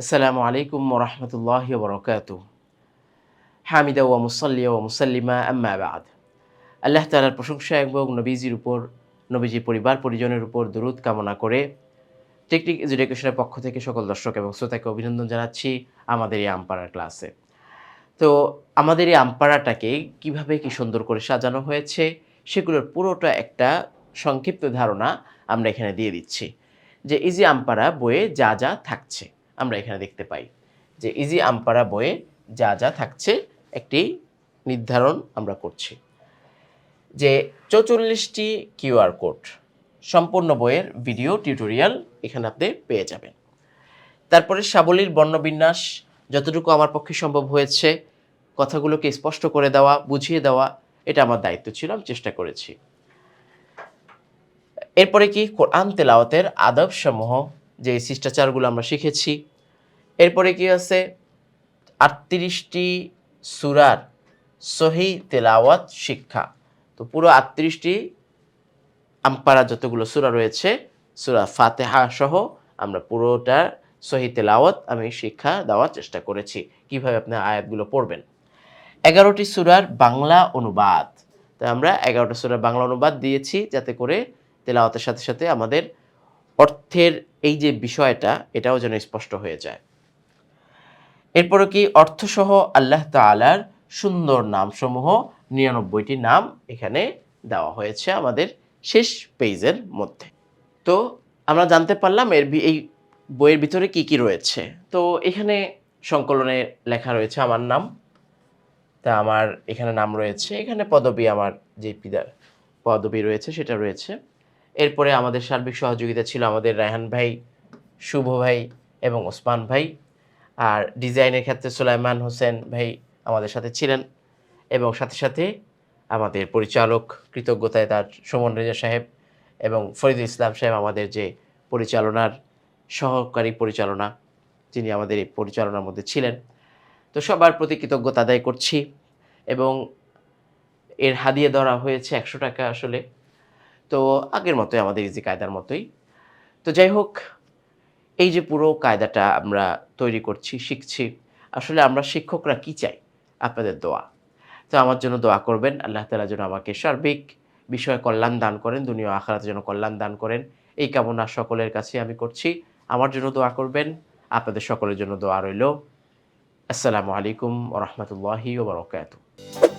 আসসালামু আলাইকুম ওয়া রাহমাতুল্লাহি ওয়া বারাকাতুহু। হামিদা ওয়া মুসাল্লিয়া ওয়া মুসাল্লিমা আম্মা বা'দ। আল্লাহ তাআলার প্রশংসা এবং নবীজির উপর, নবীজির পরিবার পরিজনের উপর দরুদ কামনা করে টেকনিক এডুকেশনের পক্ষ থেকে সকল দর্শক এবং শ্রোতাকে অভিনন্দন জানাচ্ছি আমাদের এই আমপাড়ার ক্লাসে। তো আমাদের এই আমপাড়াটাকে কিভাবে কি সুন্দর করে সাজানো হয়েছে সেগুলোর পুরোটা একটা সংক্ষিপ্ত ধারণা আমরা এখানে দিয়ে দিচ্ছি। যে ইজি আমপাড়া বইয়ে যা যা থাকছে আমরা এখানে দেখতে পাই। যে ইজি আমপাড়া বইয়ে যা যা থাকছে একটি নির্ধারণ আমরা করছি। যে ৪৪টি কিউআর কোড সম্পূর্ণ বইয়ের ভিডিও টিউটোরিয়াল এখানে আপনি পেয়ে যাবেন। তারপরে সাবলীল বর্ণবিন্যাস যতটুকু আমার পক্ষে সম্ভব হয়েছে কথাগুলোকে স্পষ্ট করে দেওয়া, বুঝিয়ে দেওয়া এটা আমার দায়িত্ব ছিল, আমি চেষ্টা করেছি। এরপরে কি কোরআন তেলাওয়াতের আদবসমূহ যে শিষ্টাচারগুলো আমরা শিখেছি। এরপরে কি আছে ৩৮টি সূরার সহিহ তেলাওয়াত শিক্ষা। তো পুরো ৩৮টি আমপাড়া যতগুলো সূরা রয়েছে সূরা ফাতিহা সহ আমরা পুরোটা সহিহ তেলাওয়াত আমি শিক্ষা দেওয়ার চেষ্টা করেছি। কিভাবে আপনি আয়াতগুলো পড়বেন। ১১টি সূরার বাংলা অনুবাদ। তাই আমরা ১১টা সূরার বাংলা অনুবাদ দিয়েছি যাতে করে তেলাওয়াতের সাথে সাথে আমাদের অর্থের এই যে বিষয়টা এটাও যেন স্পষ্ট হয়ে যায়। এরপরে কি অর্থসহ আল্লাহ তাআলার সুন্দর নামসমূহ ৯৯টি নাম এখানে দেওয়া হয়েছে আমাদের শেষ পেজের মধ্যে। তো আমরা জানতে পারলাম এই বইয়ের ভিতরে কি কি রয়েছে। তো এখানে সংকলনে লেখা রয়েছে আমার নাম। তা আমার এখানে নাম রয়েছে, এখানে পদবী আমার যে পদবী রয়েছে সেটা রয়েছে। এরপরে আমাদের সার্বিক সহযোগিতা ছিল আমাদের রায়হান ভাই, শুভ ভাই এবং ওসমান ভাই। আর ডিজাইনের ক্ষেত্রে সুলাইমান হোসেন ভাই আমাদের সাথে ছিলেন এবং সাথে সাথে আমাদের পরিচালক কৃতজ্ঞতায় তার সুমন রেজা সাহেব এবং ফরিদুল ইসলাম সাহেব আমাদের যে পরিচালনার সহকারী পরিচালনা যিনি আমাদের এই পরিচালনার মধ্যে ছিলেন। তো সবার প্রতি কৃতজ্ঞতা আদায় করছি এবং এর হাদিয়া ধরা হয়েছে ১০০ টাকা আসলে। তো আগের মতোই আমাদের ইজি কায়দার মতোই। তো যাই হোক এই যে পুরো কায়দাটা আমরা তৈরি করছি, শিখছি। আসলে আমরা শিক্ষকরা কি চাই? আপনাদের দোয়া। তো আমার জন্য দোয়া করবেন। আল্লাহ তাআলা যেন আমাকে সার্বিক বিষয়ে কল্যাণ দান করেন, দুনিয়া ও আখিরাতে যেন কল্যাণ দান করেন। এই কামনা সকলের কাছে আমি করছি। আমার জন্য দোয়া করবেন। আপনাদের সকলের জন্য দোয়া রইল। আসসালামু আলাইকুম ওয়া রাহমাতুল্লাহি ওয়া বারাকাতুহু।